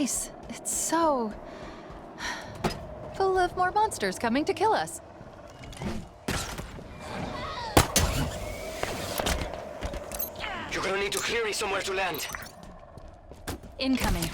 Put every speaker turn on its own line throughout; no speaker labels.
place. It's so... full of more monsters coming to kill us.
You're gonna need to clear me somewhere to land.
Incoming.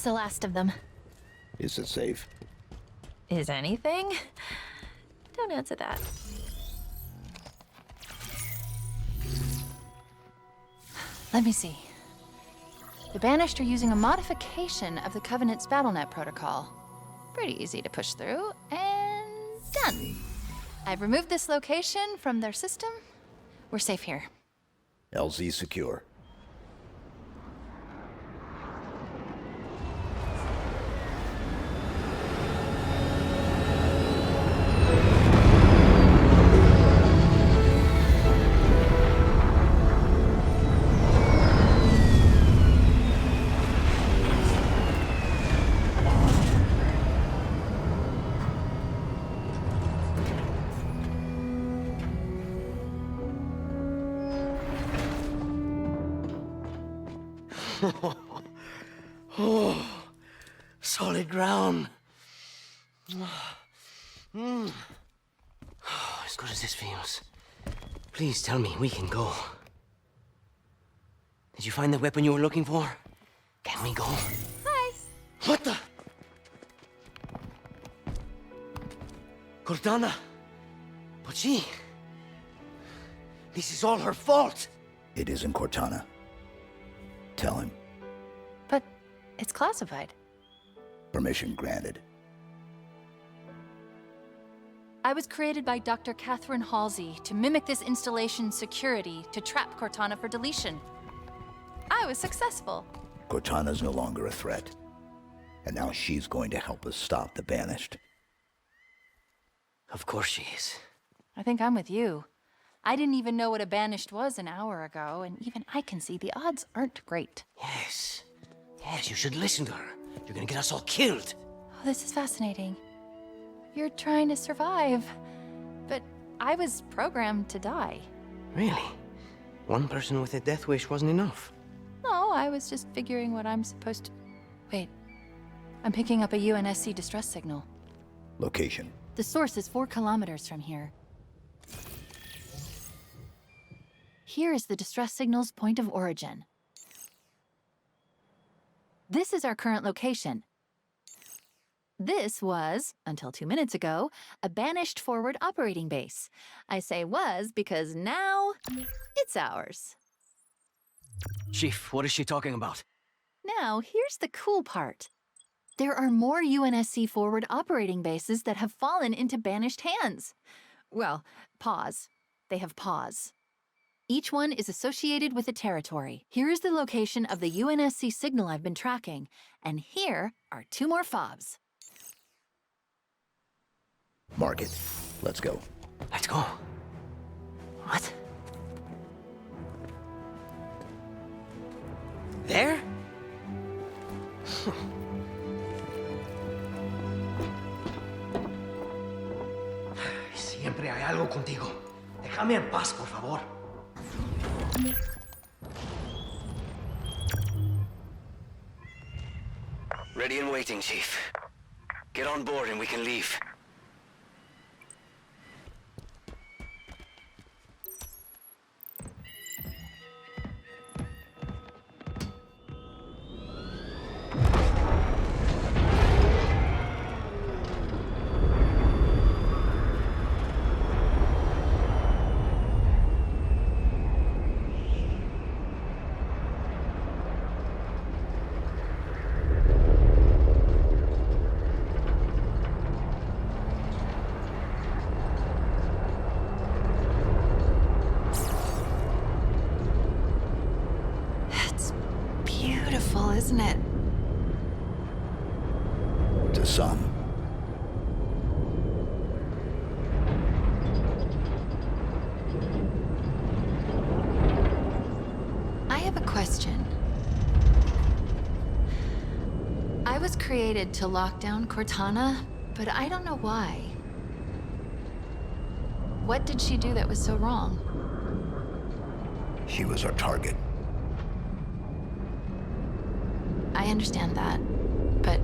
The last of them.
Is it safe?
Is anything? Don't answer that. Let me see. The Banished are using a modification of the Covenant's BattleNet protocol. Pretty easy to push through, and done. I've removed this location from their system. We're safe here.
LZ secure.
Oh, solid ground. As good as this feels. Please tell me we can go. Did you find the weapon you were looking for? Can we go?
Hi.
What the? Cortana? But she... This is all her fault.
It isn't Cortana. Tell him.
But it's classified.
Permission granted.
I was created by Dr. Catherine Halsey to mimic this installation's security to trap Cortana for deletion. I was successful.
Cortana's no longer a threat. And now she's going to help us stop the Banished.
Of course she is.
I think I'm with you. I didn't even know what a Banished was an hour ago, and even I can see the odds aren't great.
Yes. Yes, you should listen to her. You're gonna get us all killed.
Oh, this is fascinating. You're trying to survive. But I was programmed to die.
Really? One person with a death wish wasn't enough?
No, I was just figuring what I'm supposed to... Wait. I'm picking up a UNSC distress signal.
Location.
The source is 4 kilometers from here. Here is the distress signal's point of origin. This is our current location. This was, until 2 minutes ago, a Banished forward operating base. I say was because now it's ours.
Chief, what is she talking about?
Now, here's the cool part. There are more UNSC forward operating bases that have fallen into banished hands. Well, paws. They have paws. Each one is associated with a territory. Here is the location of the UNSC signal I've been tracking, and here are 2 more fobs.
Mark it. Let's go.
Let's go. What? There?
Siempre hay algo contigo. Déjame en paz, por favor.
Ready and waiting, Chief. Get on board and we can leave.
Beautiful, isn't it?
To some.
I have a question. I was created to lock down Cortana, but I don't know why. What did she do that was so wrong?
She was our target.
I understand that, but...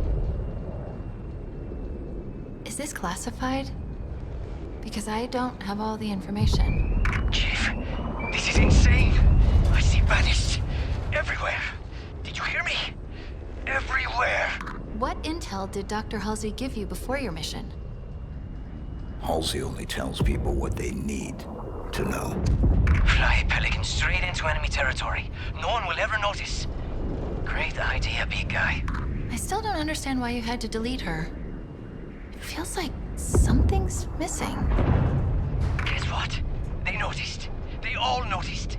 is this classified? Because I don't have all the information.
Chief, this is insane. I see banished everywhere. Did you hear me? Everywhere.
What intel did Dr. Halsey give you before your mission?
Halsey only tells people what they need to know.
Fly Pelican straight into enemy territory. No one will ever notice. Great idea, big guy.
I still don't understand why you had to delete her. It feels like something's missing.
Guess what? They noticed. They all noticed.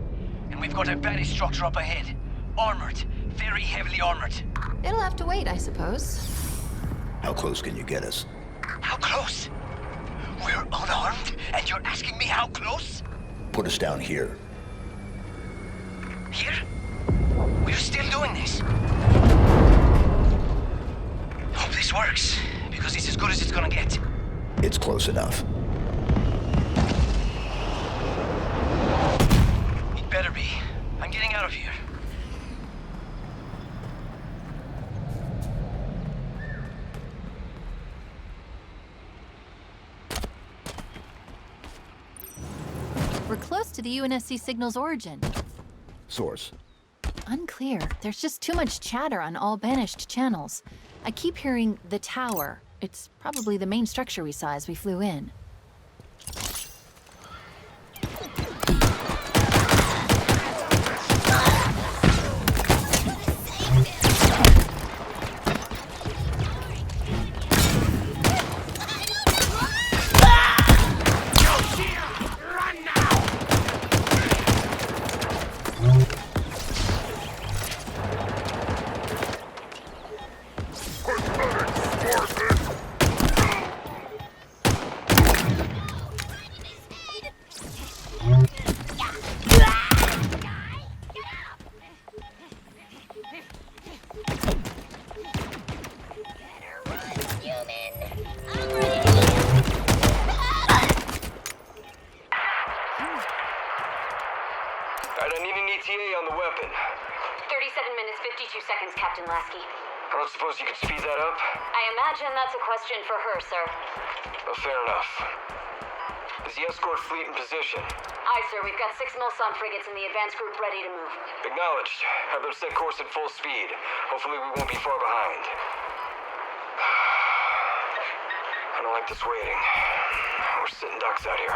And we've got a banished structure up ahead. Armored. Very heavily armored.
It'll have to wait, I suppose.
How close can you get us?
How close? We're unarmed, and you're asking me how close?
Put us down here.
Here? We're still doing this. Hope this works, because it's as good as it's gonna get.
It's close enough.
It better be. I'm getting out of here.
We're close to the UNSC signal's origin.
Source.
Unclear. There's just too much chatter on all banished channels. I keep hearing the tower. It's probably the main structure we saw as we flew in.
Alright, I need an ETA on the weapon.
37 minutes, 52 seconds, Captain Lasky.
I don't suppose you could speed that up?
I imagine that's a question for her, sir.
Well, fair enough. Is the escort fleet in position?
Aye, sir. We've got 6 Milson frigates in the advance group ready to move.
Acknowledged. Have them set course at full speed. Hopefully we won't be far behind. I don't like this waiting. We're sitting ducks out here.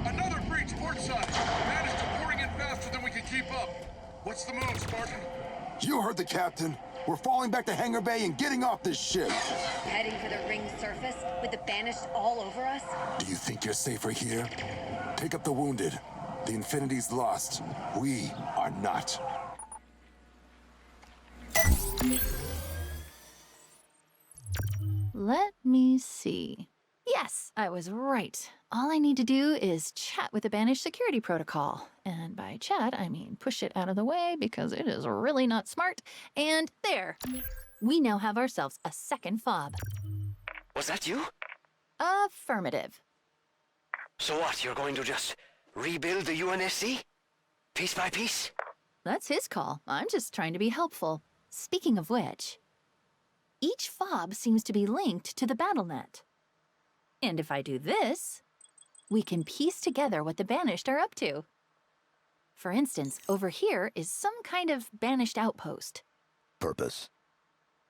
Another breach port side. Managed to pouring in faster than we can keep up. What's the move, Spartan?
You heard the captain. We're falling back to Hangar Bay and getting off this ship.
Heading for the ring's surface with the Banished all over us?
Do you think you're safer here? Pick up the wounded. The Infinity's lost. We are not.
Let me see. Yes, I was right. All I need to do is chat with the Banished security protocol. And by chat, I mean push it out of the way because it is really not smart. And there. We now have ourselves a second fob.
Was that you?
Affirmative.
So what, you're going to just rebuild the UNSC? Piece by piece?
That's his call. I'm just trying to be helpful. Speaking of which, each fob seems to be linked to the BattleNet. And if I do this, we can piece together what the Banished are up to. For instance, over here is some kind of Banished outpost.
Purpose?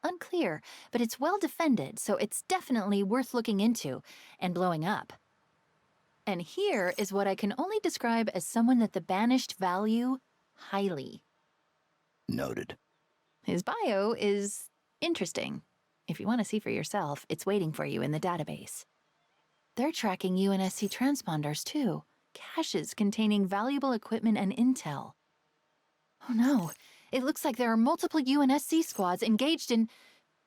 Unclear, but it's well defended, so it's definitely worth looking into and blowing up. And here is what I can only describe as someone that the Banished value highly.
Noted.
His bio is interesting. If you want to see for yourself, it's waiting for you in the database. They're tracking UNSC transponders, too. Caches containing valuable equipment and intel. Oh no, it looks like there are multiple UNSC squads engaged in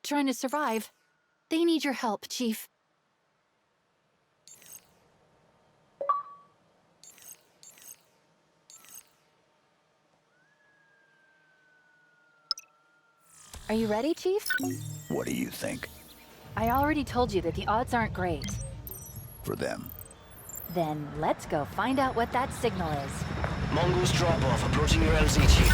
trying to survive. They need your help, Chief. Are you ready, Chief?
What do you think?
I already told you that the odds aren't great.
For them.
Then let's go find out what that signal is.
Mongoose drop-off approaching your LZ, Chief.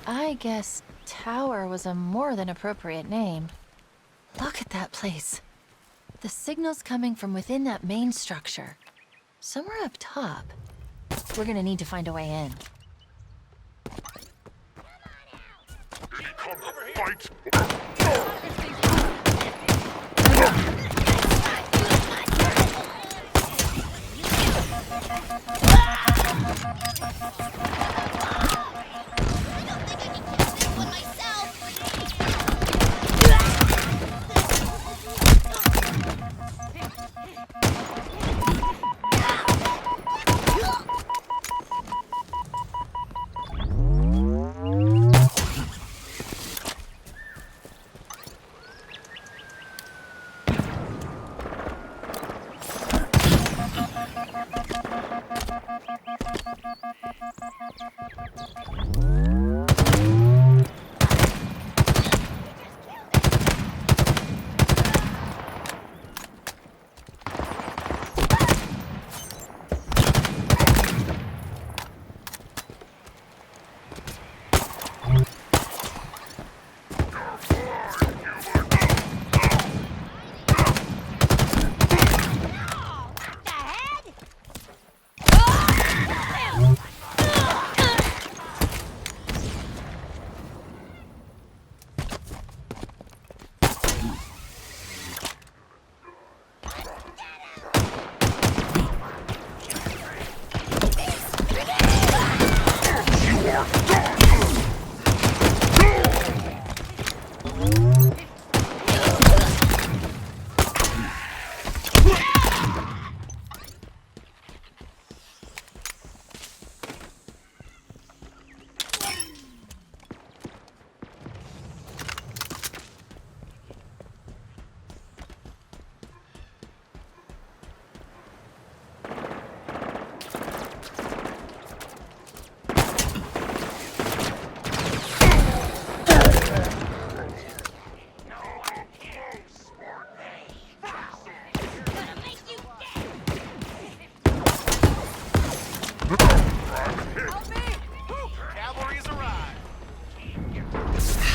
I guess Tower was a more than appropriate name. Look at that place. The signal's coming from within that main structure. Somewhere up top. We're gonna need to find a way in.
Fight!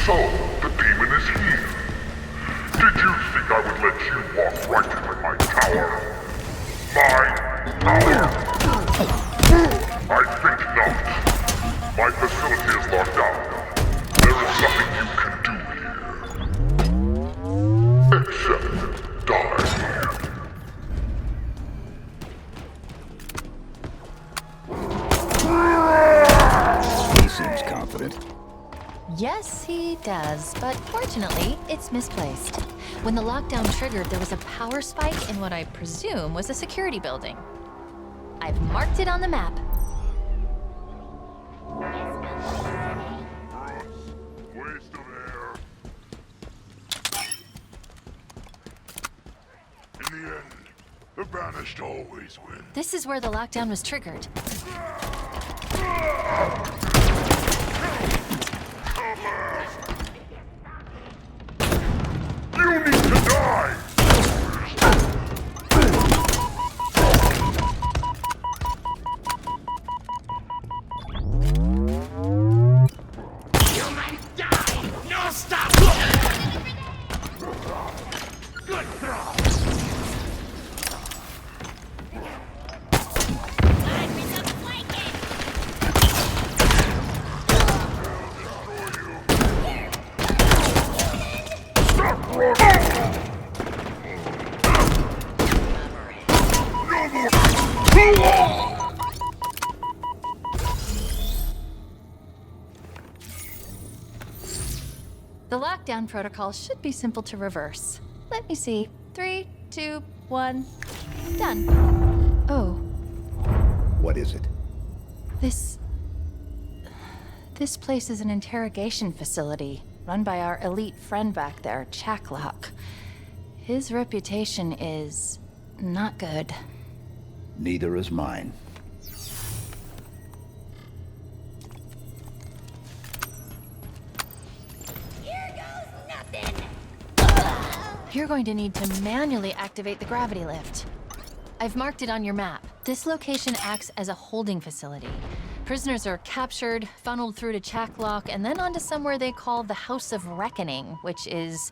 So, the demon is here. Did you think I would let you walk right into my tower? My tower? I think not. My facility is locked down. There is nothing you can do here. Except die.
He seems confident.
Yes, he does, but fortunately, it's misplaced. When the lockdown triggered, there was a power spike in what I presume was a security building. I've marked it on the map.
Waste of air. In the end, the banished always win.
This is where the lockdown was triggered.
You need to die!
The lockdown protocol should be simple to reverse. Let me see. 3, 2, 1. Done. Oh,
What is it?
This place is an interrogation facility run by our elite friend back there, Chaklock. His reputation is not good.
Neither is mine.
You're going to need to manually activate the gravity lift. I've marked it on your map. This location acts as a holding facility. Prisoners are captured, funneled through to Chaklock, and then onto somewhere they call the House of Reckoning, which is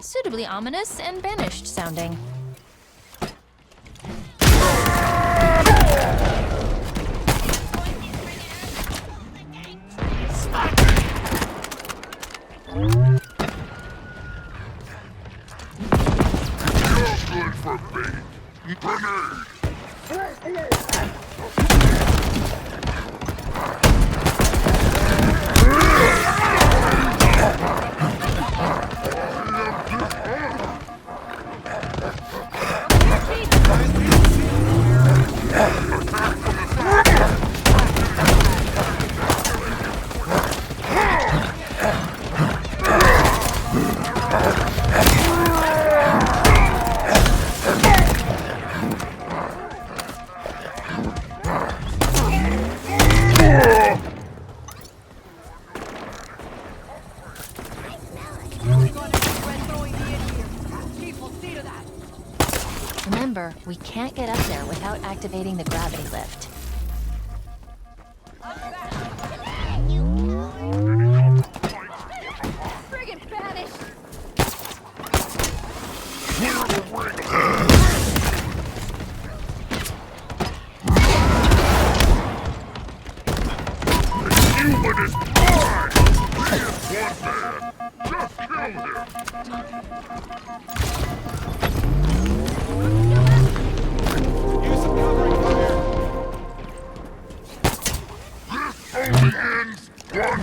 suitably ominous and banished sounding.
Good for bait. Grenade!
Remember, we can't get up there without activating the gravity lift.
Friggin' banished!
Human is mine! He is one man! Just kill him! This only ends one.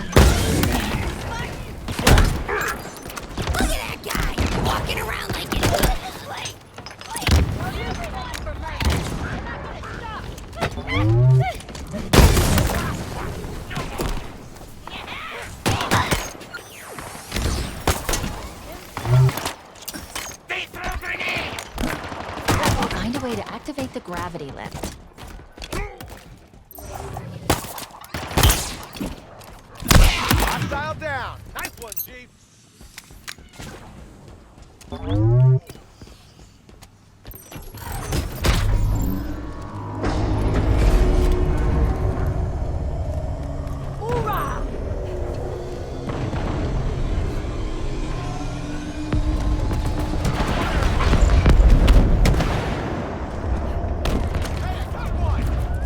Look at that guy! Walking around like it's like...
Find a way to activate the gravity lift.
Hostile down. Nice one, Chief.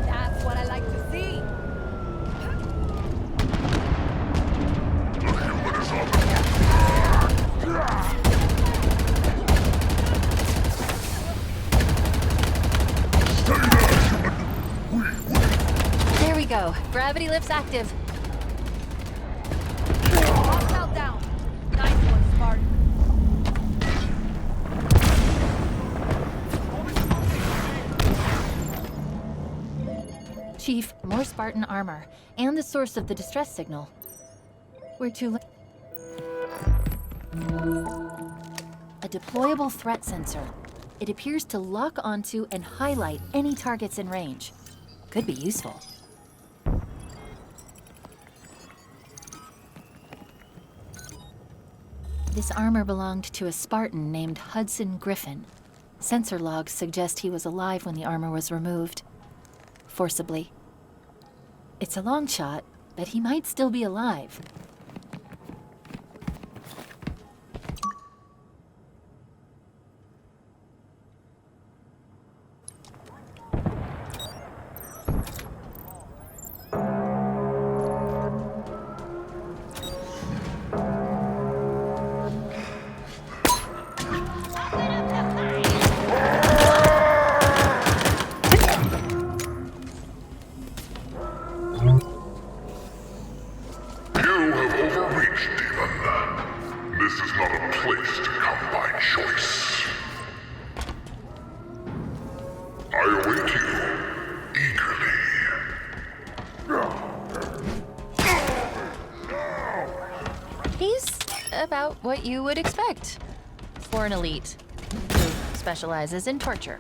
That's what I like to see.
Gravity lift's active.
Hostile down. Nice one, Spartan.
Chief, more Spartan armor, and the source of the distress signal. We're too late. A deployable threat sensor. It appears to lock onto and highlight any targets in range. Could be useful. This armor belonged to a Spartan named Hudson Griffin. Sensor logs suggest he was alive when the armor was removed. Forcibly. It's a long shot, but he might still be alive. About what you would expect for an elite who specializes in torture.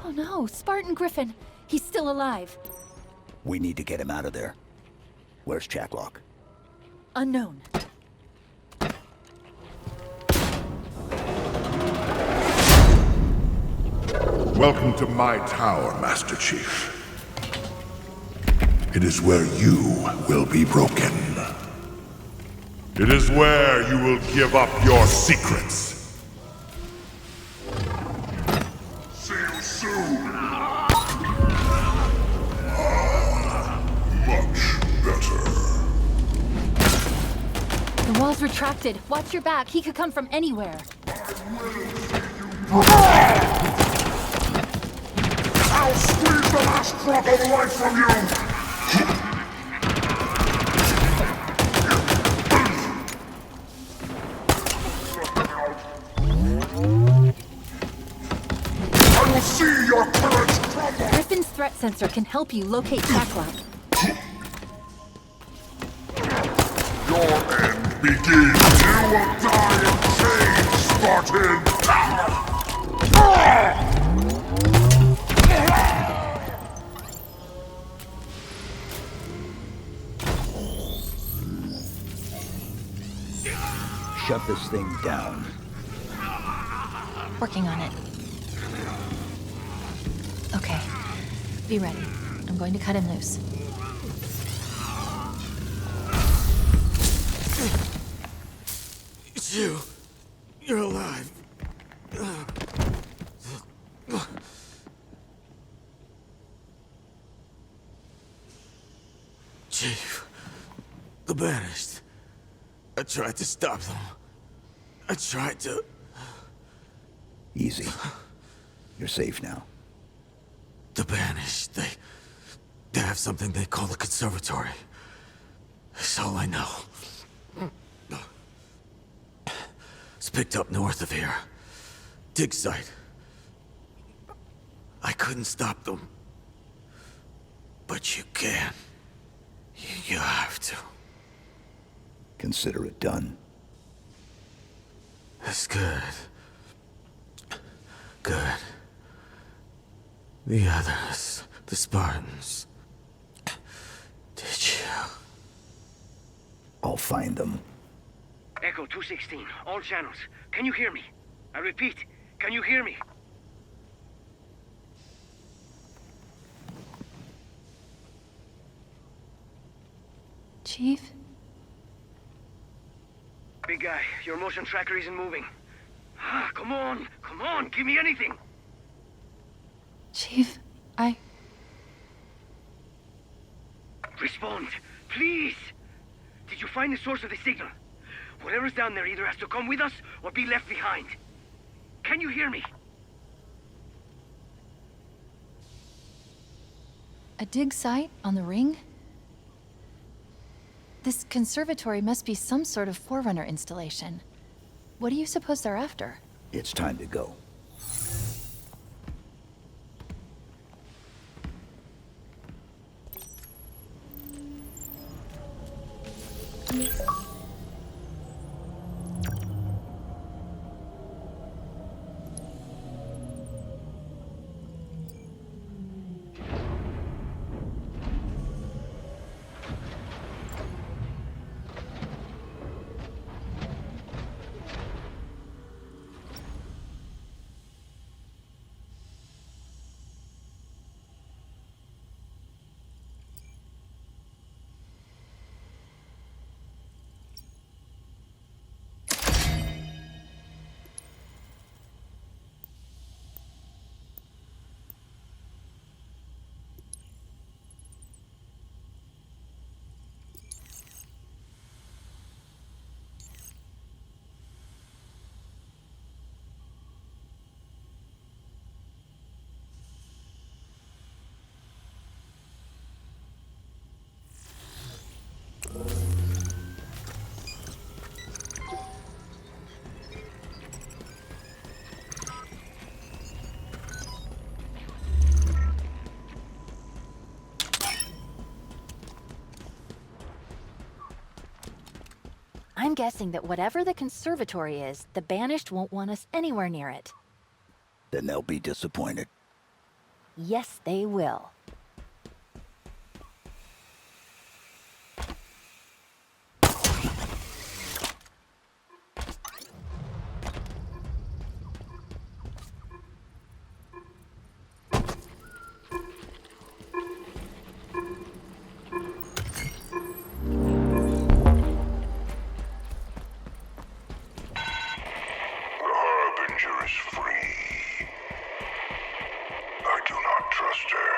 Oh no, Spartan Griffin. He's still alive.
We need to get him out of there. Where's Jacklock?
Unknown.
Welcome to my tower, Master Chief. It is where you will be broken. It is where you will give up your secrets. See you soon. Much better.
The wall's retracted. Watch your back. He could come from anywhere.
I'll squeeze the last drop of life from you! I will see
threat sensor can help you locate Backlot.
Your end begins. You will die of change, Spartan!
Shut this thing down.
Working on it. Okay. Be ready. I'm going to cut him loose.
It's you. You're alive. Chief. The Banished. I tried to stop them. I tried to...
Easy. You're safe now.
The Banished, they have something they call the Conservatory. That's all I know. It's picked up north of here. Dig site. I couldn't stop them. But you can. You have to.
Consider it done.
That's good. Good. The others, the Spartans. Did you?
I'll find them.
Echo 216, all channels. Can you hear me? I repeat, can you hear me?
Chief?
Big guy, your motion tracker isn't moving. Ah, come on, give me anything.
Chief,
Respond, please! Did you find the source of the signal? Whatever's down there either has to come with us or be left behind. Can you hear me?
A dig site on the ring? This conservatory must be some sort of Forerunner installation. What do you suppose they're after?
It's time to go.
I'm guessing that whatever the conservatory is, the Banished won't want us anywhere near it.
Then they'll be disappointed.
Yes, they will.
Harbinger is free. I do not trust her.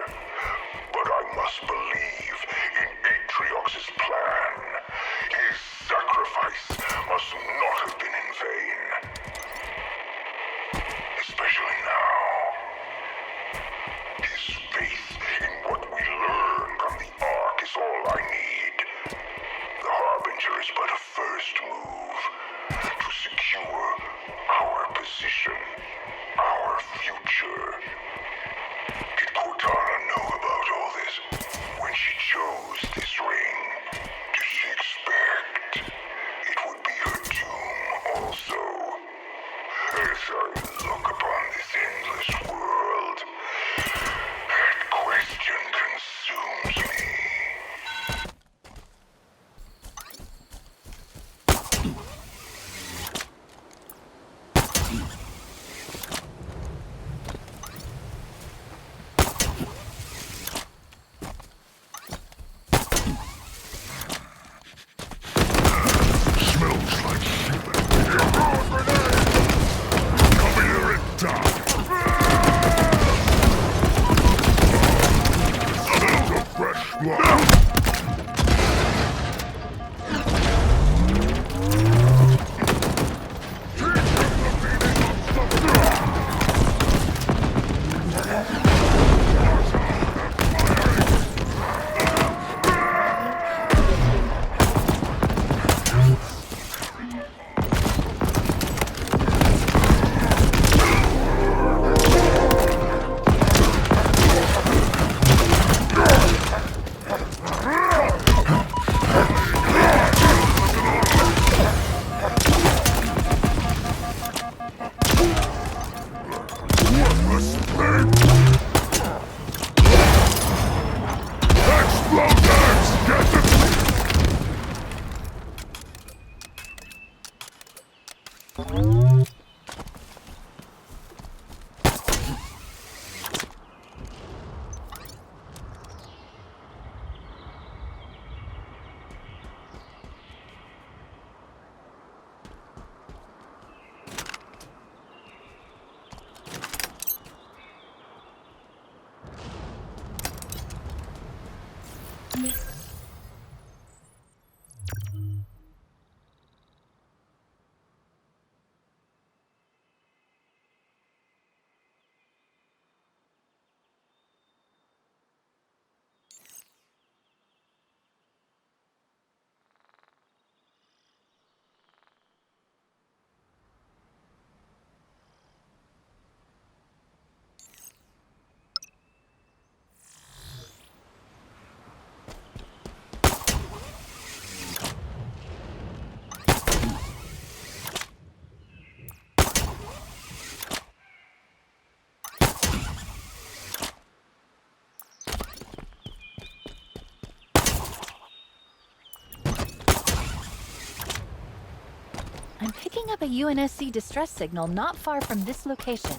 I'm picking up a UNSC distress signal not far from this location.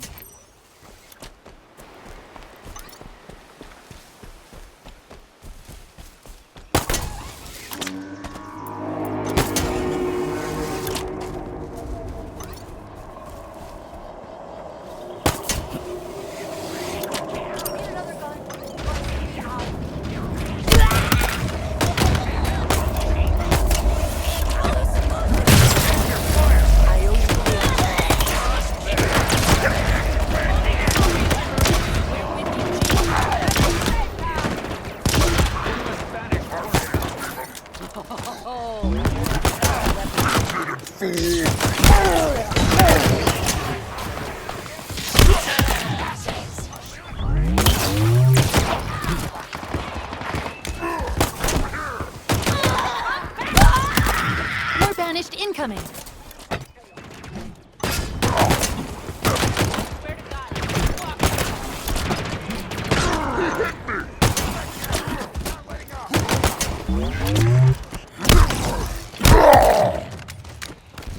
More banished incoming!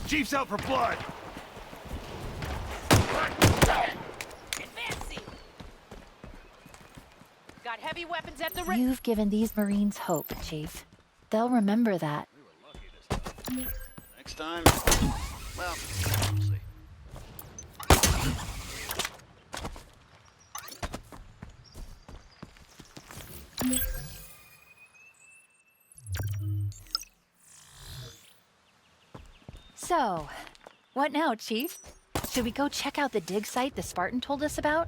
Chief's out for blood.
Advancing. Got heavy weapons at the
You've given these Marines hope, Chief. They'll remember that.
Next time, well, we'll see.
So, what now, Chief? Should we go check out the dig site the Spartan told us about?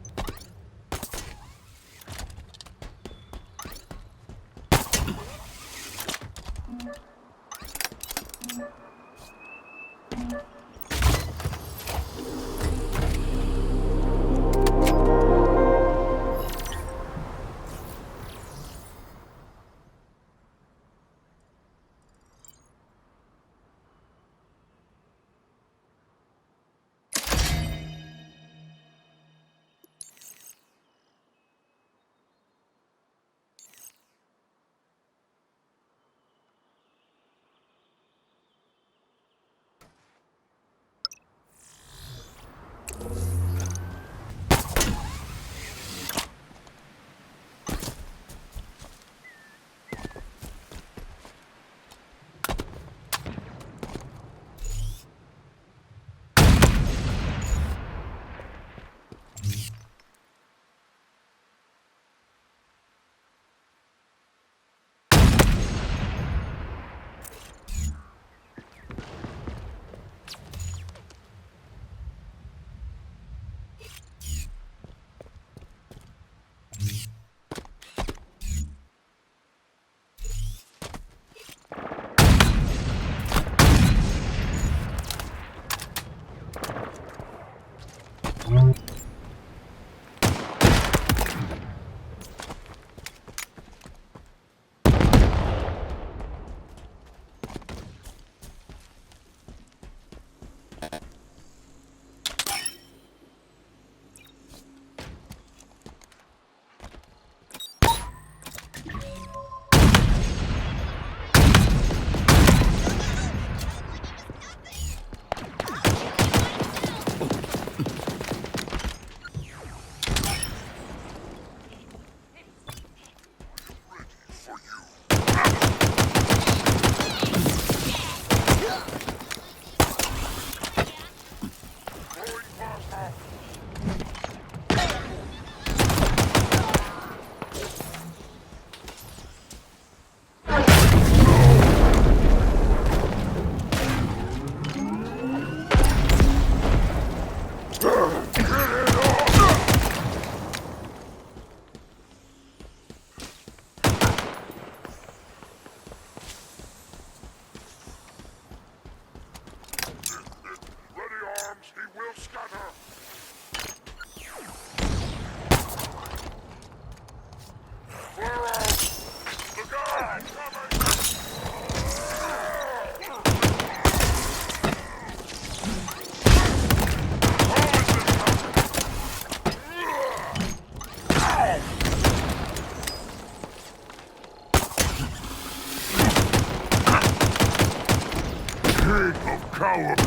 coward!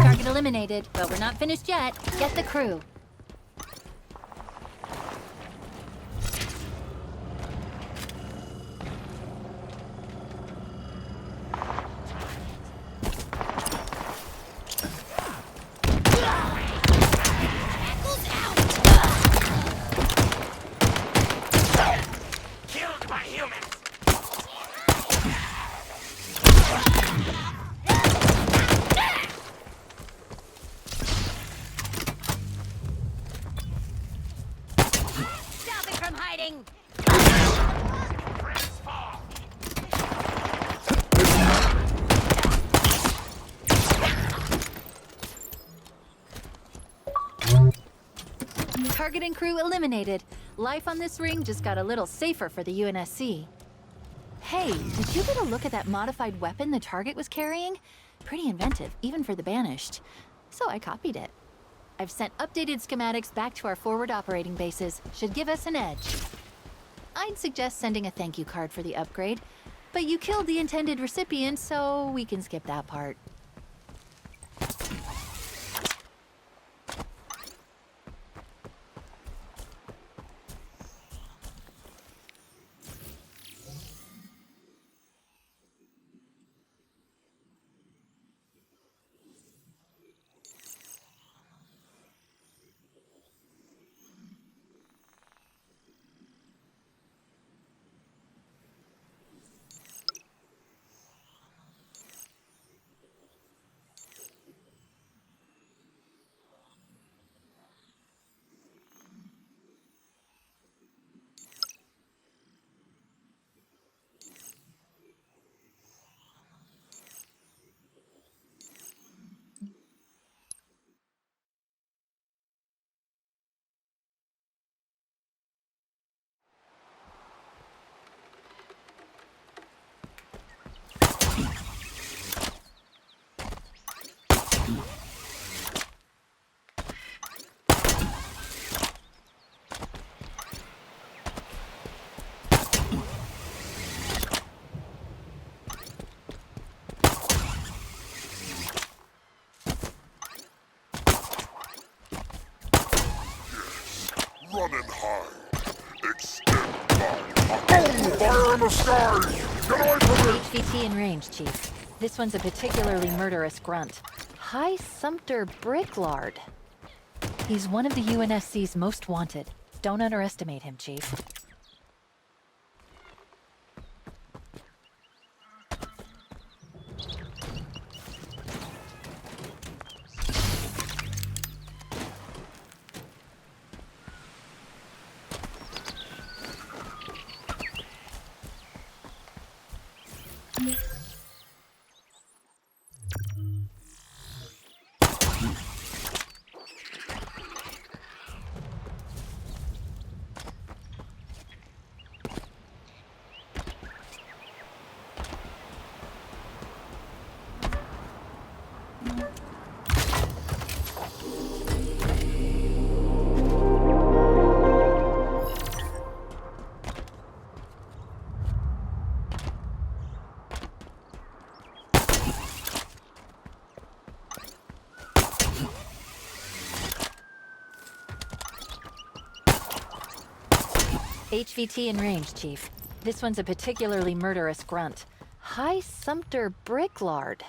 Target eliminated, but we're not finished yet. Get the crew.
Killed my humans!
Stop it from hiding!
Target and crew eliminated. Life on this ring just got a little safer for the UNSC. Hey, did you get a look at that modified weapon the target was carrying? Pretty inventive, even for the Banished. So I copied it. I've sent updated schematics back to our forward operating bases. Should give us an edge. I'd suggest sending a thank you card for the upgrade, but you killed the intended recipient, so we can skip that part.
Running high. Extend my... Fire in the sky! Get away from me!
HVT in range, Chief. This one's a particularly murderous grunt. High Sumpter Bricklard. He's one of the UNSC's most wanted. Don't underestimate him, Chief. HVT in range, Chief. This one's a particularly murderous grunt. High Sumpter Bricklard.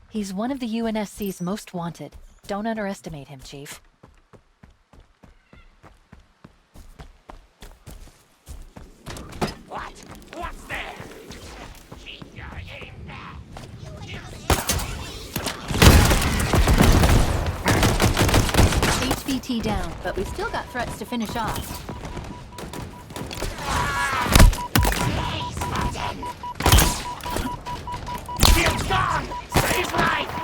He's one of the UNSC's most wanted. Don't underestimate him, Chief.
What? What's there? Keep your aim now.
HVT down, but we've still got threats to finish off.
Shield's gone! Save life!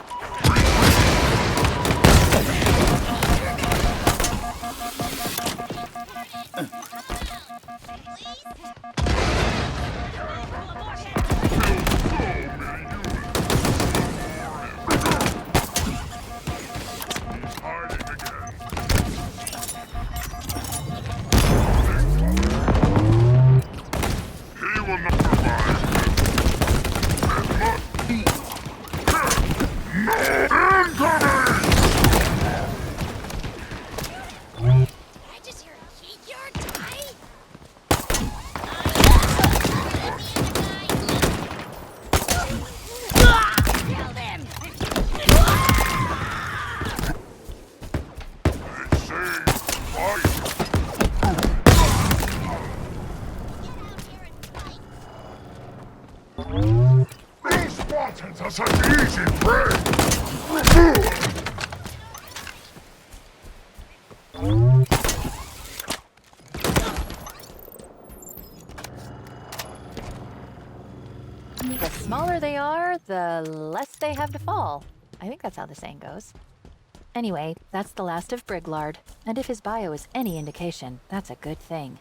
Hiding again. Easy prey!
The smaller they are, the less they have to fall. I think that's how the saying goes. Anyway, that's the last of Briglard, and if his bio is any indication, that's a good thing.